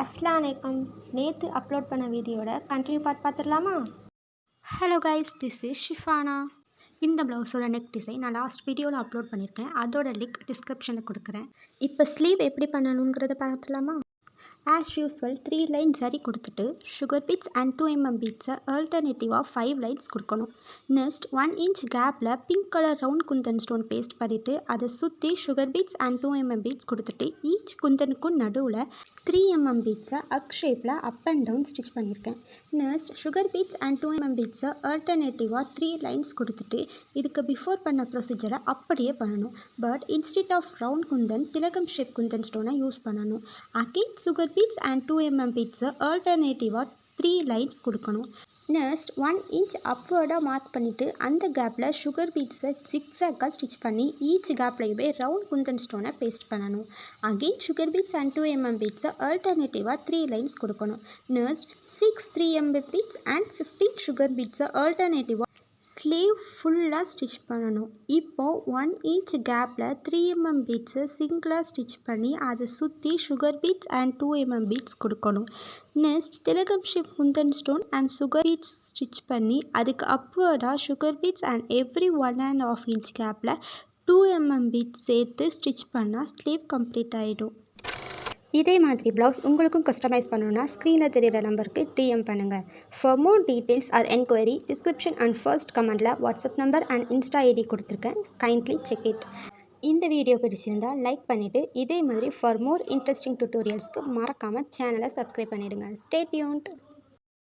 அஸ்ஸலாமலைக்கும். நேற்று அப்லோட் பண்ண வீடியோட கண்டினியூ பார்த்துடலாமா? Hello guys, this is Shifana. இந்த ப்ளவுஸோட நெக் டிசைன் நான் லாஸ்ட் வீடியோவில் அப்லோட் பண்ணியிருக்கேன். அதோட லிங்க் டிஸ்கிரிப்ஷனில் கொடுக்குறேன். இப்போ ஸ்லீவ் எப்படி பண்ணணுங்கிறத பார்த்துலாமா? ஆஸ் யூஸ்வல் 3 லைன் சரி கொடுத்துட்டு சுகர் பீட்ஸ் அண்ட் 2 mm பீட்ஸை ஆல்டர்னேட்டிவாக 5 லைன்ஸ் கொடுக்கணும். நெக்ஸ்ட் 1 inch கேப்பில் pink colour round kundan stone paste பண்ணிவிட்டு அதை சுற்றி sugar beads and 2 mm beads கொடுத்துட்டு ஈச் குந்தனுக்கும் நடுவில் 3 mm பீட்ஸை அக் ஷேப்பில் அப் அண்ட் டவுன் ஸ்டிச் பண்ணியிருக்கேன். Next sugar beads and 2 mm பீட்ஸை ஆல்டர்னேட்டிவாக 3 லைன்ஸ் கொடுத்துட்டு இதுக்கு பிஃபோர் பண்ண ப்ரொசீஜரை அப்படியே பண்ணணும். But instead of round kundan திலகம் ஷேப் குந்தன் ஸ்டோனை யூஸ் பண்ணணும். Again sugar beads and 2 mm பீட்ஸை ஆல்டர்னேட்டிவாக 3 லைன்ஸ் கொடுக்கணும். நெக்ஸ்ட் 1 inch அப்வர்டாக மார்க் பண்ணிவிட்டு அந்த கேப்பில் சுகர் பீட்ஸை ஜிக்ஸாக்காக ஸ்டிச் பண்ணி ஈச் கேப்லையுமே ரவுண்ட் குந்தன் ஸ்டோனை பேஸ்ட் பண்ணணும். Again sugar beads and 2 mm பீட்ஸை ஆல்டர்னேட்டிவாக 3 லைன்ஸ் கொடுக்கணும். Next 6 3 mm beads and 15 sugar பீட்ஸை ஆல்டர்னேட்டிவாக ஸ்லீவ் ஃபுல்லாக ஸ்டிச் பண்ணணும். இப்போது 1 inch கேப்பில் 3 mm பீட்ஸை சிங்கிளாக ஸ்டிச் பண்ணி அதை சுற்றி sugar beads and 2 mm beads கொடுக்கணும். நெக்ஸ்ட் திலகம் shape kundan stone and sugar beads stitch பண்ணி அதுக்கு அப்வர்டாக sugar beads and every 1.5 inch கேப்பில் 2 mm பீட்ஸ் சேர்த்து ஸ்டிச் பண்ணால் ஸ்லீவ் கம்ப்ளீட் ஆகிடும். இதே மாதிரி ப்ளவுஸ் உங்களுக்கும் கஸ்டமைஸ் பண்ணணுன்னா ஸ்க்ரீனில் தெரிகிற நம்பருக்கு டிஎம் பண்ணுங்கள். For more details or enquiry description and first கமெண்டில் WhatsApp number and Insta ID கொடுத்துருக்கேன். Kindly check it. இந்த வீடியோ பிடிச்சிருந்தால் லைக் பண்ணிவிட்டு இதே மாதிரி ஃபார் மோர் இன்ட்ரெஸ்டிங் டுட்டோரியல்ஸ்க்கு மறக்காமல் சேனலை சப்ஸ்கிரைப் பண்ணிவிடுங்க. Stay tuned.